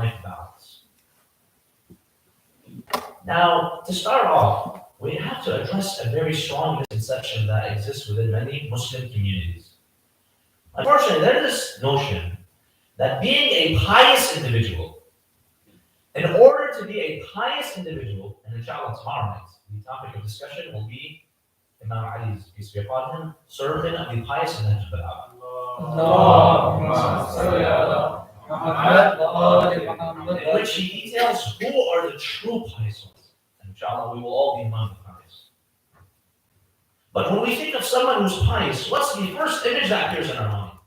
work-life balance. Now, to start off, we have to address a very strong misconception that exists within many Muslim communities. Unfortunately, there is this notion that being a pious individual, in order to be a pious individual, and inshallah tomorrow night, the topic of discussion will be Imam Ali's, peace be upon him, sermon of the pious and Najib al-Awwal. In which he details who are the true pious ones. And inshallah, we will all be among the pious. But when we think of someone who's pious, what's the first image that appears in our mind?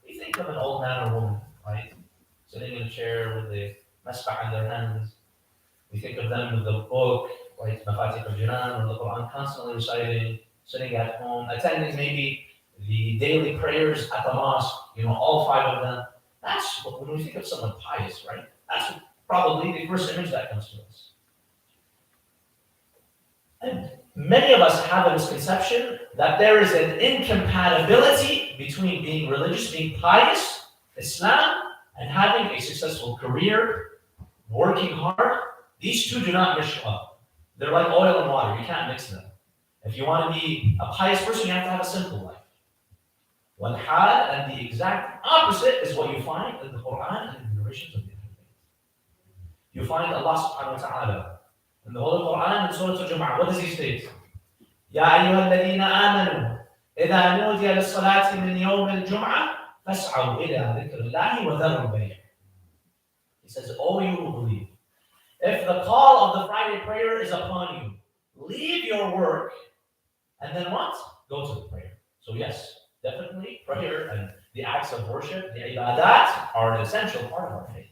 We think of an old man or woman, right? Sitting in a chair with the masbah in their hands. We think of them with the book, like Mafatih al-Jinan or the Quran, constantly reciting, sitting at home, attending maybe the daily prayers at the mosque, all 5 of them. That's when we think of someone pious, right? That's probably the first image that comes to us. And many of us have a misconception that there is an incompatibility between being religious, being pious, Islam, and having a successful career, working hard. These two do not mesh up. They're like oil and water. You can't mix them. If you want to be a pious person, you have to have a simple life. Wal hal, and the exact opposite is what you find in the Quran and in the narrations of the Hadith. You find Allah subhanahu wa ta'ala in the Holy Quran in Surah Al-Jum'ah. What does he state? Ya ayyuha alladhina amanu idha nudiya lis-salati min yawm al-jum'ah fas'aw ila dhikrillahi wa dharu al-bay'. He says, "O you who believe, if the call of the Friday prayer is upon you, leave your work and then what? Go to the prayer." So yes, definitely prayer and the acts of worship, the ibadat, are an essential part of our faith.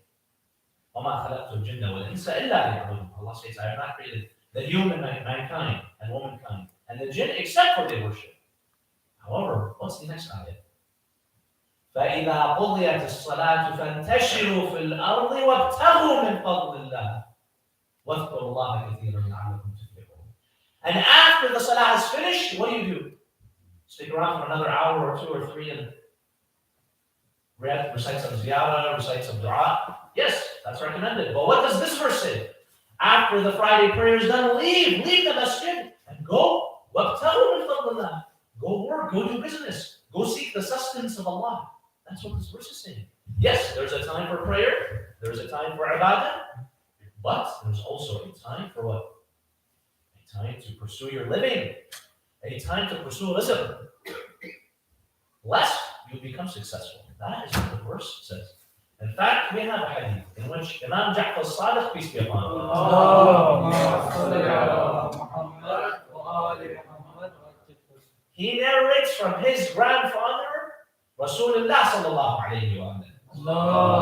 وَمَا خَلَقْتُ الْجِنَّ وَالْإِنسَ إِلَّا لِيَعْبُدُونِ. Allah says, I have not created the human, mankind, and womankind, and the jinn except for their worship. However, what's the next ayah? فَإِذَا قُضِيَتِ الصَّلَاةُ فَانْتَشِرُوا فِي الْأَرْضِ وَابْتَغُوا مِنْ فَضْلِ اللَّهِ وَاذْكُرُوا اللَّهَ كَثِيرًا لَعَلَّكُمْ تُفْلِحُونَ. And after the salah is finished, what do? Stick around for another hour or 2 or 3 and recite some ziyarah, recite some dua. Yes, that's recommended. But what does this verse say? After the Friday prayer is done, leave the masjid and go. وَابْتَغُوا مِنْ فَضْلِ اللَّهِ. Go work, go do business, go seek the sustenance of Allah. That's what this verse is saying. Yes, there's a time for prayer, there's a time for ibadah, but there's also a time for what? A time to pursue your living, a time to pursue rizq. Lest you become successful. That is what the verse says. In fact, we have a hadith in which Imam Ja'far al-Sadiq, peace be upon him, he narrates from his grandfather, Rasulullah sallallahu alayhi wa sallam.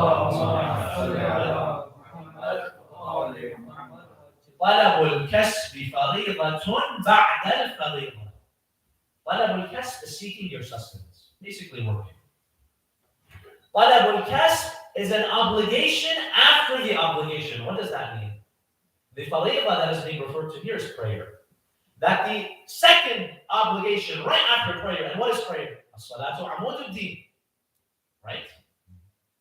طلب الكسب فريضة بعد الفريضة. طلب الكسب is seeking your sustenance, basically working. طلب الكسب is an obligation after the obligation. What does that mean? The fariḍah that is being referred to here is prayer. That the second obligation right after prayer, and what is prayer? As-salatu amud ad-din. Right?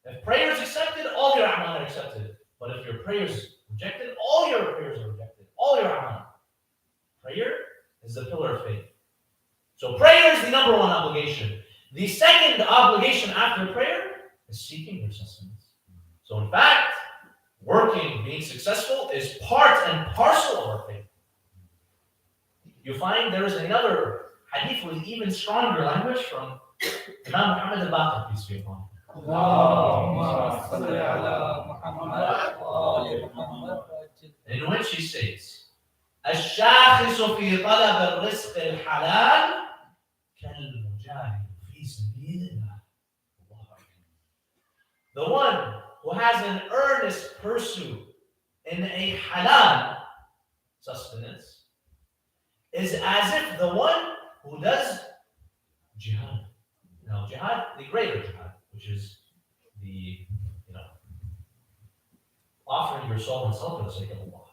If prayer is accepted, all your amal are accepted. But if your prayer is rejected, all your prayers are rejected. All your amal. Prayer is the pillar of faith. So prayer is the number one obligation. The second obligation after prayer is seeking your sustenance. So in fact, working, being successful is part and parcel of our faith. You find there is another hadith with even stronger language from Imam Muhammad al-Baqir, peace be upon him. In which he says, الشاخص في طلب الرزق الحلال كالمجاهد في سبيل الله. The one who has an earnest pursuit in a halal sustenance is as if the one who does jihad. Now, jihad, the greater jihad, which is the, offering your soul and self for the sake of Allah.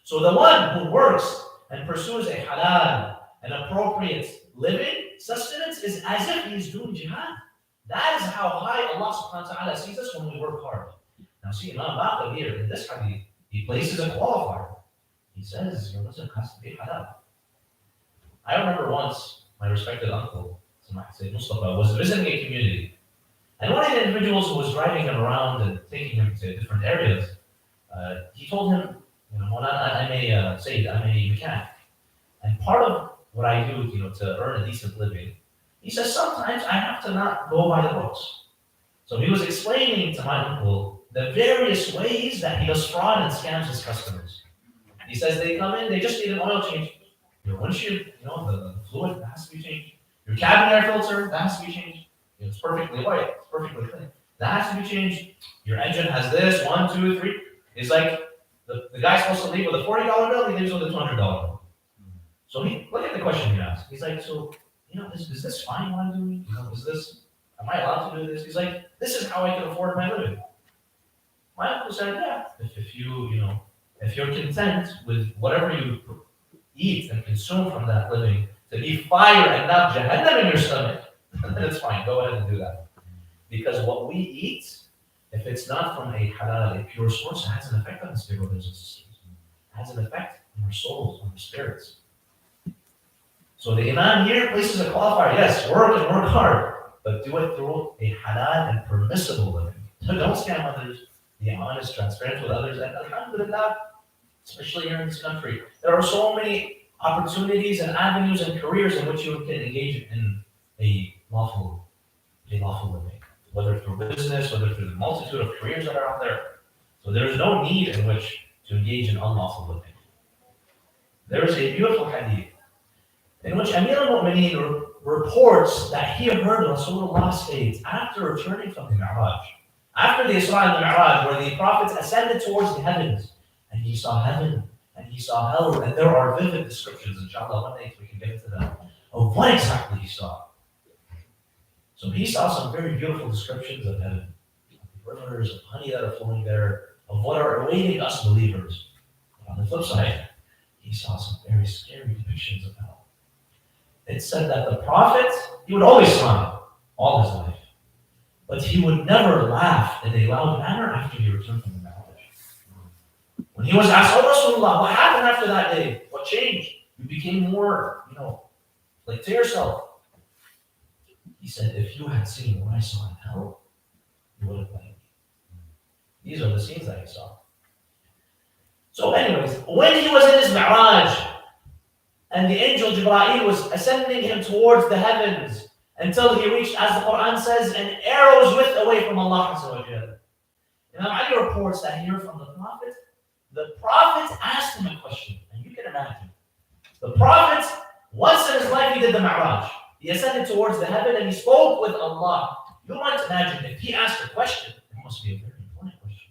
So the one who works and pursues a halal, an appropriate living, sustenance, is as if he's doing jihad. That is how high Allah subhanahu wa ta'ala sees us when we work hard. Now see, Imam Baqir here in this hadith, he places a qualifier. He says your rizq has to be halal. I remember once my respected uncle, Said Mustafa, was visiting a community. And one of the individuals who was driving him around and taking him to different areas, he told him, I'm a mechanic. And part of what I do, to earn a decent living, he says sometimes I have to not go by the books. So he was explaining to my uncle the various ways that he does fraud and scams his customers. He says they come in, they just need an oil change. Your windshield, the fluid that has to be changed. Your cabin air filter, that has to be changed. It's perfectly white, it's perfectly clean. That has to be changed. Your engine has this, 1, 2, 3. It's like the guy's supposed to leave with a $40 bill, he leaves with a $200 bill. So look at the question he asked. He's like, so, is this fine what I'm doing? Am I allowed to do this? He's like, this is how I can afford my living. My uncle said, yeah, if you're content with whatever you eat and consume from that living to be fire and not Jahannam in your stomach, then it's fine. Go ahead and do that. Because what we eat, if it's not from a halal, a pure source, it has an effect on the spirit of business. It has an effect on our souls, on our spirits. So the Imam here places a qualifier. Yes, work and work hard, but do it through a halal and permissible living. Don't scam others. Be honest, transparent with others. And alhamdulillah, especially here in this country, there are so many opportunities and avenues and careers in which you can engage in a lawful living, whether through business, whether through the multitude of careers that are out there. So there is no need in which to engage in unlawful living. There is a beautiful hadith in which Amir al-Mu'mineen reports that he heard Rasulullah say after returning from the Mi'raj, after the Isra and the Mi'raj, where the prophets ascended towards the heavens, and he saw heaven, and he saw hell, and there are vivid descriptions, inshallah, one day we can get into that, of what exactly he saw. So he saw some very beautiful descriptions of heaven, of rivers of honey that are flowing there, of what are awaiting us believers. But on the flip side, he saw some very scary depictions of hell. It said that the prophet, he would always smile all his life, but he would never laugh in a loud manner after he returned from the Mi'raj. When he was asked, "Oh Rasulullah, what happened after that day? What changed? You became more, like to yourself." He said, "If you had seen what I saw in hell, you would have blamed me." These are the scenes that he saw. So anyways, when he was in his Mi'raj, and the angel Jibreel was ascending him towards the heavens until he reached, as the Quran says, an arrow's width away from Allah Azza wa Jalla. Imam Ali reports that here from the Prophet asked him a question, and you can imagine. The Prophet, once in his life, he did the Mi'raj. He ascended towards the heaven and he spoke with Allah. You might imagine if he asked a question, it must be a very important question.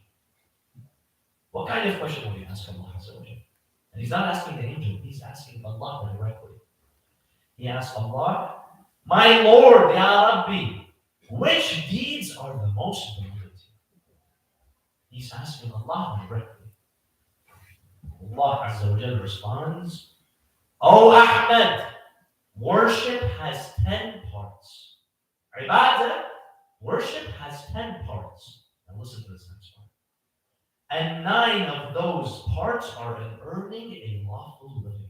What kind of question will he ask Allah Azza wa Jalla? And he's not asking the angel, he's asking Allah directly. He asked Allah, "My Lord, Ya Rabbi, which deeds are the most beloved?" He's asking Allah directly. Allah Azza wa Jalla responds, "O Ahmed, worship has 10 parts. Ibadah, worship has 10 parts." Now listen to this next part. "And 9 of those parts are in earning a lawful living."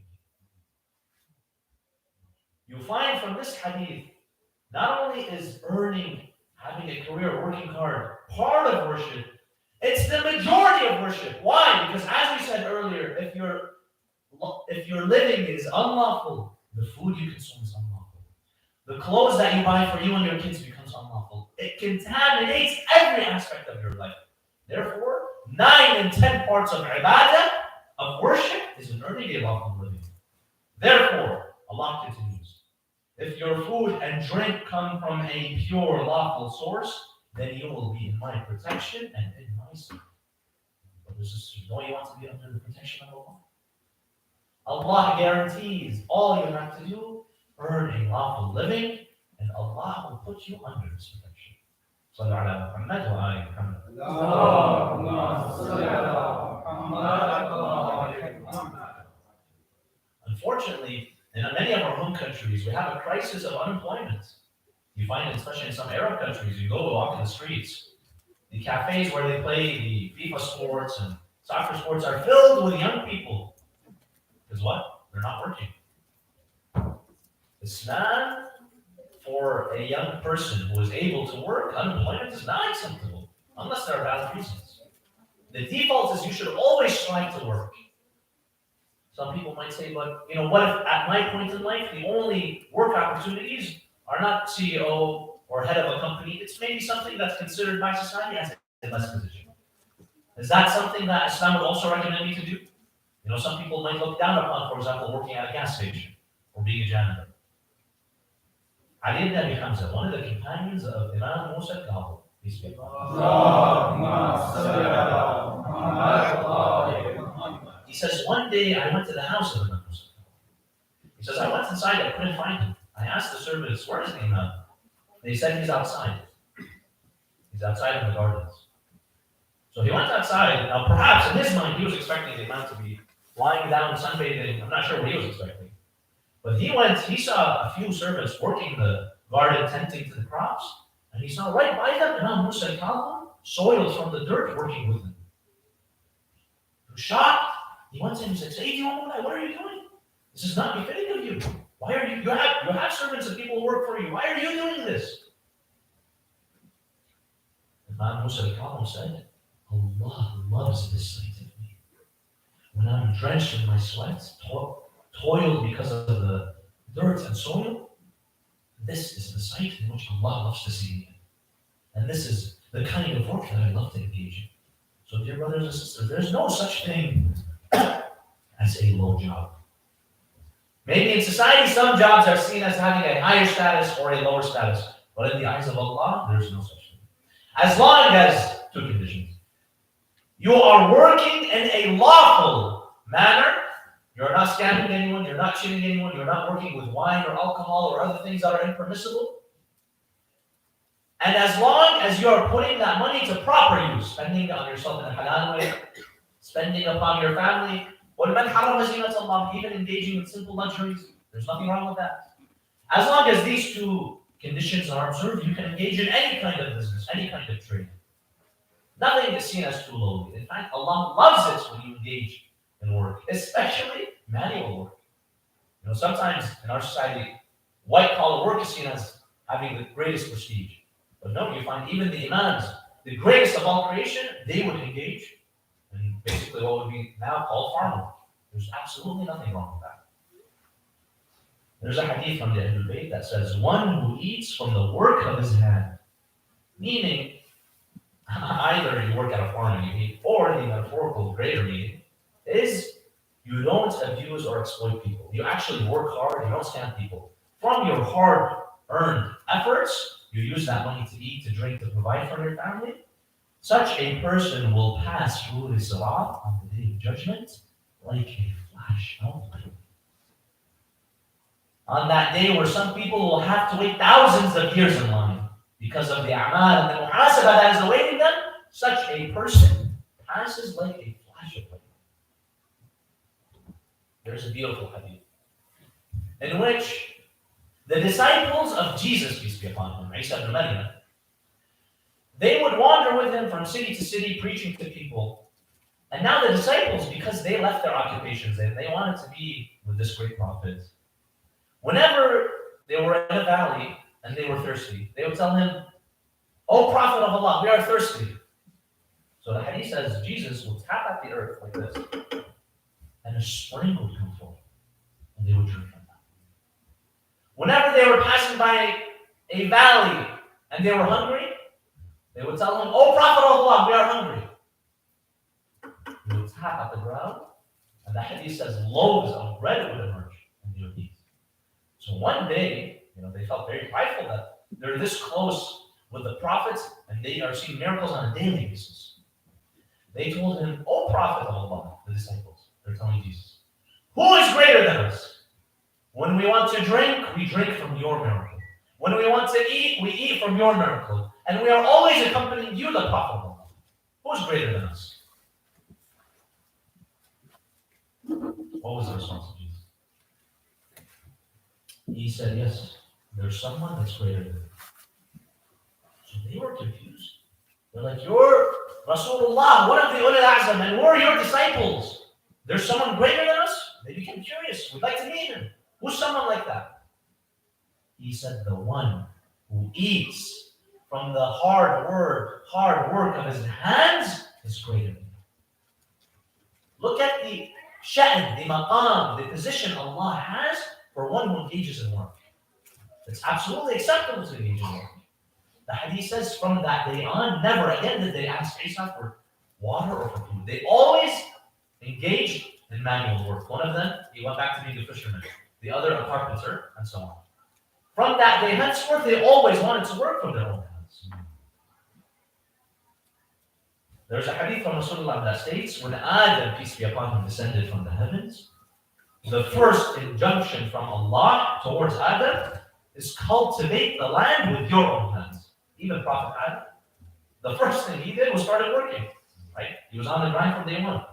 You find from this hadith, not only is earning, having a career, working hard, part of worship, it's the majority of worship. Why? Because as we said earlier, if your living is unlawful, the food you consume is unlawful. The clothes that you buy for you and your kids becomes unlawful. It contaminates every aspect of your life. Therefore, 9 and 10 parts of ibadah, of worship, is in earning a lawful living. Therefore, Allah continues, if your food and drink come from a pure lawful source, then you will be in my protection and in my sight. Brothers and sisters, don't you want to be under the protection of Allah? Allah guarantees all you have to do, earn a lawful living, and Allah will put you under His protection. صلوا على محمد وآل محمد. Unfortunately, in many of our home countries, we have a crisis of unemployment. You find it, especially in some Arab countries, you go walk in the streets, The cafes where they play the FIFA sports and soccer sports are filled with young people. Because what? They're not working. Islam, for a young person who is able to work, unemployment is not acceptable, unless there are valid reasons. The default is you should always strive to work. Some people might say, but what if at my point in life, the only work opportunities are not CEO or head of a company, it's maybe something that's considered by society as a less position. Is that something that Islam would also recommend me to do? Some people might look down upon, for example, working at a gas station or being a janitor. Ali ibn Abi Hamza, one of the companions of Imam Musa al-Kadhim, peace be upon him. He says, one day I went to the house of Imam Musa al-Kadhim. He says, I went inside, I couldn't find him. I asked the servants, where is the Imam? They said he's outside. He's outside in the gardens. So he went outside. Now perhaps in his mind he was expecting the Imam to be lying down sunbathing. I'm not sure what he was expecting. But he saw a few servants working the garden, tending to the crops, and he saw right by them Imam Musa al-Kadhim, soiled from the dirt, working with them. He was shocked. He went to him and said, Sayyidi wa Mawlai, what are you doing? This is not befitting of you. Why are you have servants and people who work for you. Why are you doing this? Imam Musa al-Kadhim said, Allah loves this sight of me. When I'm drenched in my sweat, toiled because of the dirt and soil, this is the sight in which Allah loves to see me. And this is the kind of work that I love to engage in. So dear brothers and sisters, there's no such thing as a low job. Maybe in society some jobs are seen as having a higher status or a lower status, but in the eyes of Allah, there's no such thing. As long as, two conditions, you are working in a lawful manner, you're not scamming anyone, you're not cheating anyone, you're not working with wine or alcohol or other things that are impermissible. And as long as you're putting that money to proper use, spending on yourself in a halal way, spending upon your family, even engaging in simple luxuries, there's nothing wrong with that. As long as these two conditions are observed, you can engage in any kind of business, any kind of trade. Nothing is seen as too lowly. In fact, Allah loves it when you engage in work, especially manual work. Sometimes in our society, white-collar work is seen as having the greatest prestige. But no, you find even the imams, the greatest of all creation, they would engage in basically what would be now called farm work. There's absolutely nothing wrong with that. There's a hadith from the Ahlul Bayt that says, one who eats from the work of his hand, meaning either you work at a farm and you eat, or the metaphorical greater meaning is you don't abuse or exploit people. You actually work hard, you don't scam people. From your hard-earned efforts, you use that money to eat, to drink, to provide for your family. Such a person will pass through the sirat on the day of judgment like a flash of light. On that day where some people will have to wait thousands of years in line because of the a'mal and the muhasabah that is awaiting them, such a person passes like a flash of light. There's a beautiful hadith in which the disciples of Jesus, peace be upon him, Isa ibn Maryam, they would wander with him from city to city preaching to people. And now the disciples, because they left their occupations and they wanted to be with this great prophet, whenever they were in a valley and they were thirsty, they would tell him, "O Prophet of Allah, we are thirsty." So the hadith says Jesus would tap at the earth like this, and a spring would come forth, and they would drink from that. Whenever they were passing by a valley and they were hungry, they would tell him, "O Prophet of Allah, we are hungry." He would tap at the ground, and the hadith says loaves of bread would emerge, and they would eat. So one day, they felt very prideful that they're this close with the prophets, and they are seeing miracles on a daily basis. They told him, "O Prophet of Allah," the disciples, they're telling Jesus, "who is greater than us? When we want to drink, we drink from your miracle. When we want to eat, we eat from your miracle. And we are always accompanying you, the Prophet of Allah. Who is greater than us?" What was the response of Jesus? He said, "Yes, there's someone that's greater than me." So they were confused. They're like, you're Rasulullah, one of the Ulul Azam, and we're your disciples. There's someone greater than us? They became curious. We'd like to meet him. Who's someone like that? He said, the one who eats from the hard work of his hands is greater than him. Look at the sha'n, the maqam, the position Allah has for one who engages in work. It's absolutely acceptable to engage in work. The hadith says from that day on, never again did they ask Isa for water or for food. They always engaged in manual work. One of them, he went back to being a fisherman. The other, a carpenter, and so on. From that day henceforth, they always wanted to work from their own hands. There's a hadith from Rasulullah that states, when Adam, peace be upon him, descended from the heavens, the first injunction from Allah towards Adam is cultivate the land with your own hands. Even Prophet Adam, the first thing he did was started working. Right? He was on the grind from day one.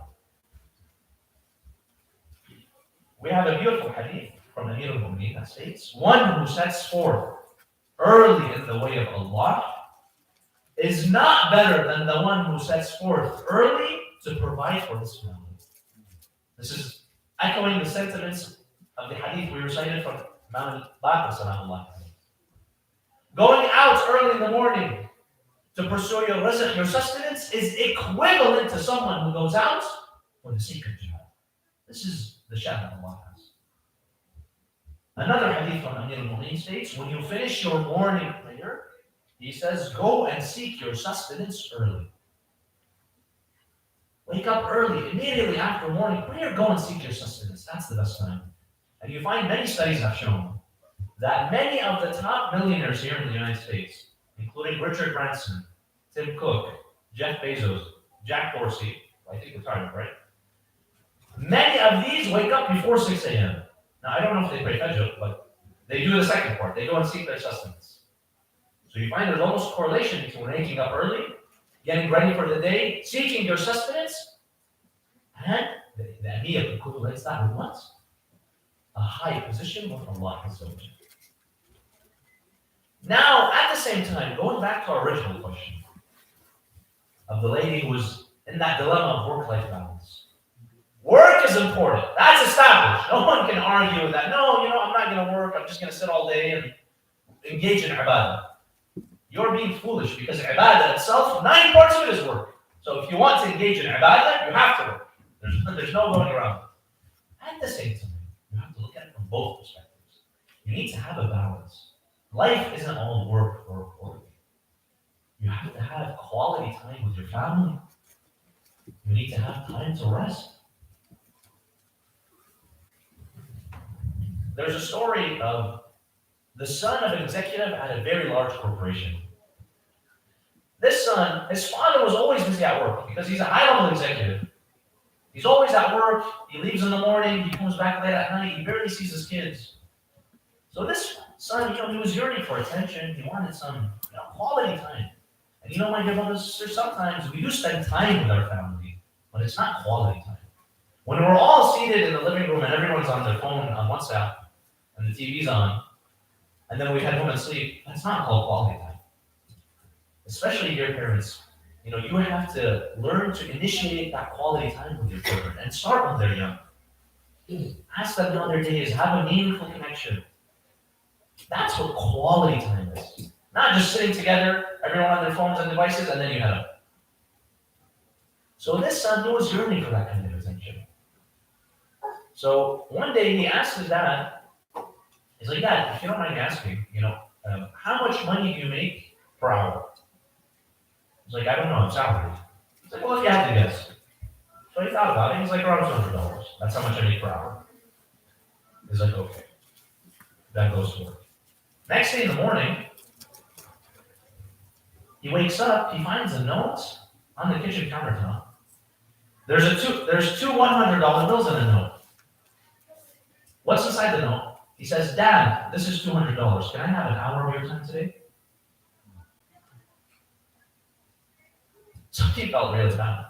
We have a beautiful hadith from Amir al-Mu'mineen that states, one who sets forth early in the way of Allah is not better than the one who sets forth early to provide for his family. This is echoing the sentiments of the hadith we recited from Imam al-Baqir sallallahu. Going out early in the morning to pursue your rizq, your sustenance, is equivalent to someone who goes out for the sake of jihad. This is the sha'n that Allah has. Another hadith from Amir al-Mu'mineen states, when you finish your morning prayer, he says, go and seek your sustenance early. Wake up early, immediately after morning prayer, go and seek your sustenance. That's the best time. And you find many studies have shown that many of the top millionaires here in the United States, including Richard Branson, Tim Cook, Jeff Bezos, Jack Dorsey, I think retired, right? Many of these wake up before 6 a.m. Now, I don't know if they pray Fajr, but they do the second part. They go and seek their sustenance. So you find there's almost a correlation between waking up early, getting ready for the day, seeking your sustenance, and the Amir equates that with what? A high position with Allah Azza wa Jalla. Now, at the same time, going back to our original question of the lady who was in that dilemma of work-life balance. Work is important. That's established. No one can argue that, no, I'm not going to work. I'm just going to sit all day and engage in ibadah. You're being foolish because ibadah itself, 90 parts of it is work. So if you want to engage in ibadah, you have to work. There's no going around it. At the same time, you have to look at it from both perspectives. You need to have a balance. Life isn't all work. You have to have quality time with your family. You need to have time to rest. There's a story of the son of an executive at a very large corporation. This son, his father was always busy at work because he's a high-level executive. He's always at work. He leaves in the morning. He comes back late at night. He barely sees his kids. So this son, he was yearning for attention. He wanted some, quality time. And my dear brothers and sisters, sometimes we do spend time with our family, but it's not quality time. When we're all seated in the living room and everyone's on their phone on WhatsApp and the TV's on, and then we head home and sleep, that's not called quality time. Especially your parents. You have to learn to initiate that quality time with your children and start when they're young. Ask them how their day is. Have a meaningful connection. That's what quality time is. Not just sitting together, everyone on their phones and devices, and then you head up. So this son, he was yearning for that kind of attention. So one day he asked his dad, he's like, Dad, if you don't mind me asking, how much money do you make per hour? He's like, I don't know, I'm salaried. He's like, well, if you had to guess. So he thought about it. He's like, around $200. That's how much I make per hour. He's like, okay. That goes to work. Next day in the morning, he wakes up, he finds a note on the kitchen countertop. There's two $100 bills in the note. What's inside the note? He says, Dad, this is $200. Can I have an hour of your time today? So he felt really bad.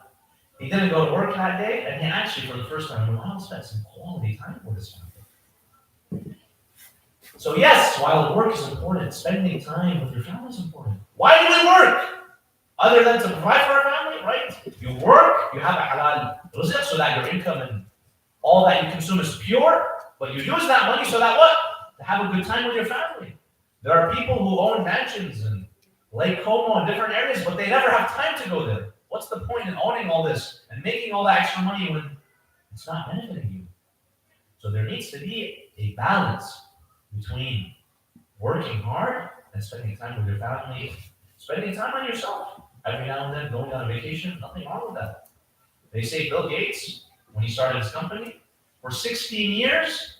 He didn't go to work that day, and he actually, for the first time, spent some quality time with his family. So yes, while work is important, spending time with your family is important. Why do we work? other than to provide for our family, right? You work, you have a halal rizq so that your income and all that you consume is pure, but you use that money so that what? To have a good time with your family. There are people who own mansions in Lake Como and different areas, but they never have time to go there. What's the point in owning all this and making all that extra money when it's not benefiting you? So there needs to be a balance between working hard and spending time with your family, spending time on yourself. Every now and then going on a vacation, nothing wrong with that. They say Bill Gates, when he started his company, for 16 years,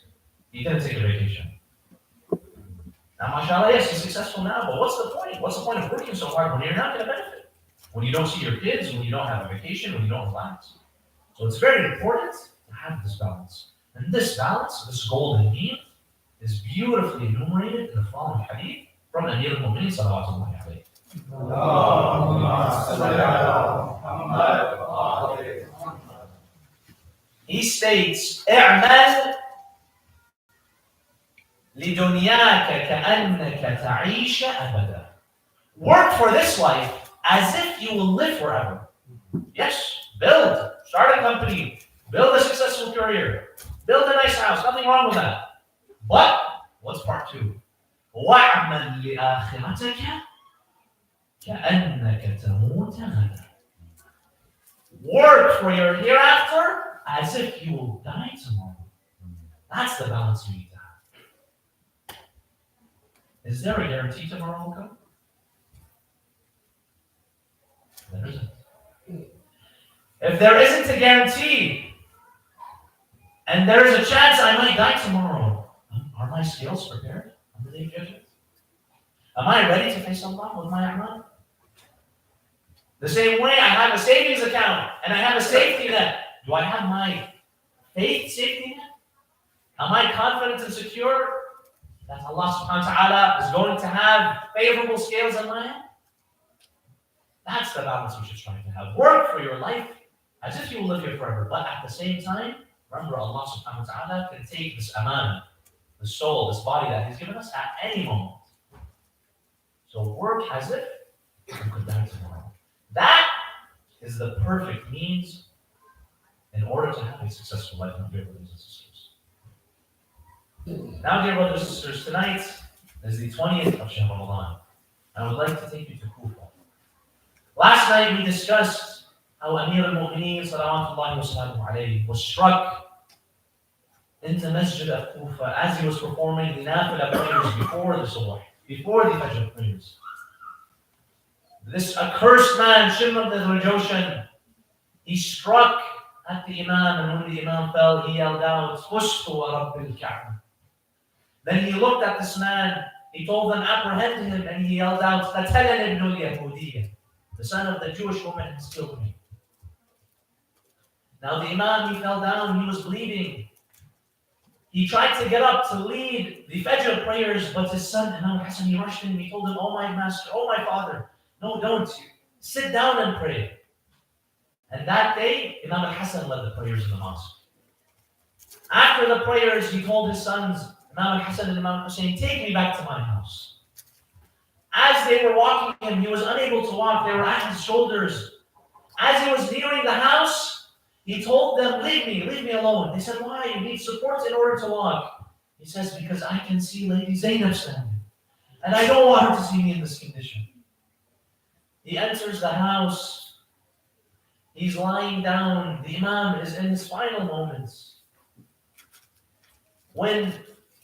he didn't take a vacation. Now, mashallah, yes, he's successful now, but what's the point? What's the point of working so hard when you're not going to benefit? When you don't see your kids, when you don't have a vacation, when you don't relax. So it's very important to have this balance. And this balance, this golden mean, is beautifully enumerated in the following hadith from Amir al-Mu'minin sallallahu alayhi wa sallam. He states, اعمل لدنياك كأنك تعيش أبدا. Work for this life as if you will live forever. Yes, build, start a company, build a successful career, build a nice house, nothing wrong with that. But, what's part 2? وَاعْمَلْ لِآخِرَتَكَ كَأَنَّكَ تَمُوتَ غَدًا. Work for your hereafter as if you will die tomorrow. That's the balance you need to have. Is there a guarantee tomorrow will come? There isn't. If there isn't a guarantee, and there is a chance I might die tomorrow, are my skills prepared on the day of judgment? Am I ready to face Allah with my amal? The same way I have a savings account and I have a safety net. Do I have my faith safety net? Am I confident and secure that Allah subhanahu wa ta'ala is going to have favorable scales in my hand? That's the balance we should try to have. Work for your life as if you will live here forever, but at the same time, remember Allah subhanahu wa ta'ala can take this aman, the soul, this body that He's given us at any moment. So work as if you could die tomorrow. That is the perfect means in order to have a successful life, my dear brothers and sisters. Now, dear brothers and sisters, tonight is the 20th of Shahr Ramadan. I would like to take you to Kufa. Last night we discussed how Amir al-Mu'mineen salawatullahi wa salamu alayhi was struck into Masjid of Kufa as he was performing the Nafila prayers before the Subh, before the Fajr prayers. This accursed man, Shimr ibn al-Jawshan, he struck at the Imam, and when the Imam fell, he yelled out, "Fustu wa Rabbil Ka'bah." Then he looked at this man, he told them, apprehend him, and he yelled out, "Qatalani ibn al-Yahudiyya." The son of the Jewish woman has killed me. Now the Imam, he fell down, he was bleeding. He tried to get up to lead the Fajr prayers, but his son, Imam Hassan, he rushed in, he told him, "Oh my master, oh my father, no, don't. Sit down and pray." And that day, Imam al-Hassan led the prayers in the mosque. After the prayers, he told his sons, Imam al-Hassan and Imam Hussein, "Take me back to my house." As they were walking him, he was unable to walk. They were at his shoulders. As he was nearing the house, he told them, leave me alone." They said, "Why? You need support in order to walk." He says, "Because I can see Lady Zainab standing, and I don't want her to see me in this condition." He enters the house. He's lying down. The Imam is in his final moments. When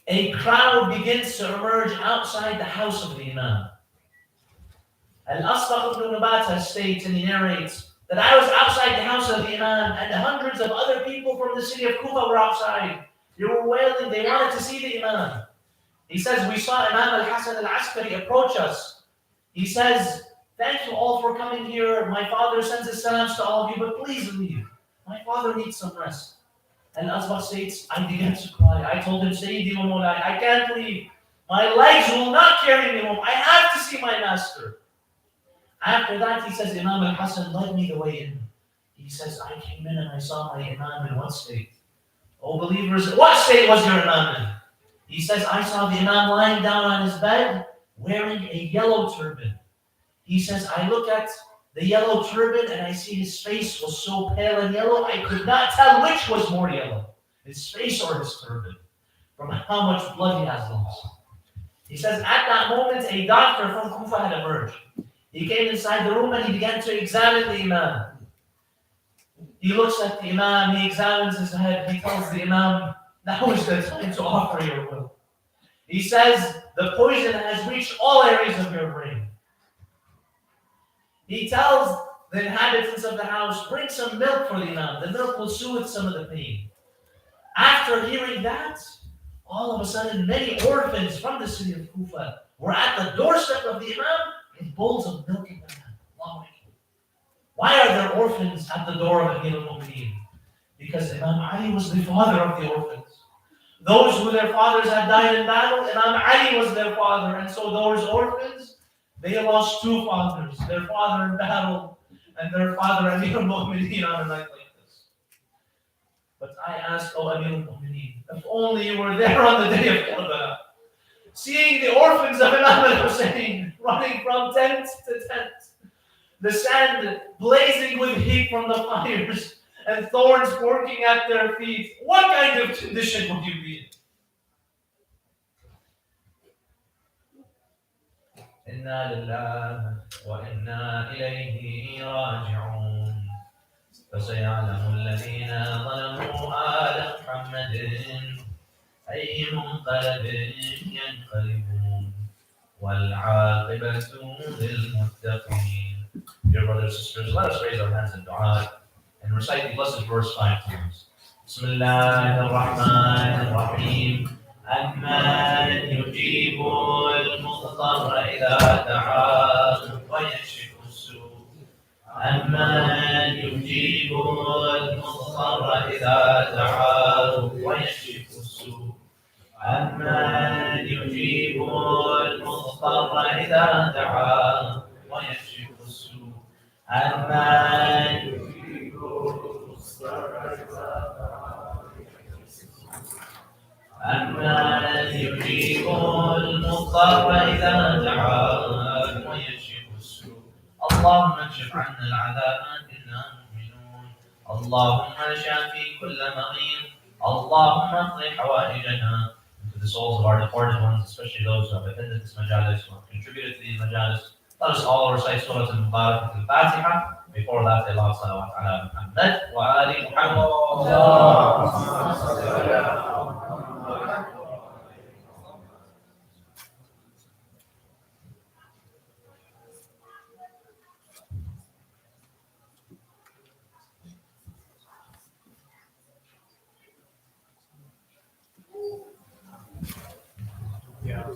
a crowd begins to emerge outside the house of the Imam. Al-Asbagh ibn Nabata states and he narrates that I was outside the house of the Imam and hundreds of other people from the city of Kufa were outside. They were wailing, they wanted to see the Imam. He says, we saw Imam al-Hasan al-Askari approach us. He says, "Thank you all for coming here. My father sends his salams to all of you, but please leave. My father needs some rest." And Asbagh states, I began to cry. I told him, "Sayyidi wa Mawlai, I can't leave. My legs will not carry me home. I have to see my master." After that, he says, Imam al-Hasan led me the way in. He says, "I came in and I saw my Imam in what state? Oh believers, what state was your Imam in?" He says, "I saw the Imam lying down on his bed, wearing a yellow turban." He says, "I look at the yellow turban, and I see his face was so pale and yellow, I could not tell which was more yellow, his face or his turban, from how much blood he has lost. He says, at that moment, a doctor from Kufa had emerged. He came inside the room and he began to examine the Imam. He looks at the Imam, he examines his head, he tells the Imam, now is the time to offer your will. He says, the poison has reached all areas of your brain. He tells the inhabitants of the house, bring some milk for the Imam. The milk will soothe some of the pain. After hearing that, all of a sudden, many orphans from the city of Kufa were at the doorstep of the Imam with bowls of milk in their hand. Why are there orphans at the door of Amir al-Mu'mineen? Because Imam Ali was the father of the orphans. Those who their fathers had died in battle, Imam Ali was their father. And so those orphans, they lost two fathers, their father in battle and their father Amir al-Mu'mineen on a night like this. But I asked, oh Amir al-Mu'mineen, if only you were there on the day of Karbala, seeing the orphans of Imam al-Hussein running from tent to tent, the sand blazing with heat from the fires, and thorns working at their feet, what kind of condition would you be in? Inna lillahi wa inna ilayhi raji'un. فسيعلم الذين ظلموا آل محمد أي منقلب ينقلبون والعاقبة للمتقين. Dear brothers and sisters, let us raise our hands in dua and recite the blessed verse 5 times. بسم الله الرحمن الرحيم. أمن يجيب المضطر إذا دعاه ويكشف السوء. أمن يجيب المضطر إذا دعاه ويكشف السوء. أمن يجيب المضطر إذا دعاه ويكشف السوء. أمن يجيب المضطر إذا دعاه أمن يجيب المضطر إذا دعاه ويكشف السوء. اللهم اكشف عنا العذاب إنا مؤمنون. اللهم شافي كل مريض. اللهم اقض حوائجنا. To the souls of our departed ones, especially those who have attended this majalis, who have contributed to these majalis, let us all recite Surah Al-Mubarak Al-Fatiha. Before that, Allah salawat ala Muhammad wa ali Muhammad. Yeah,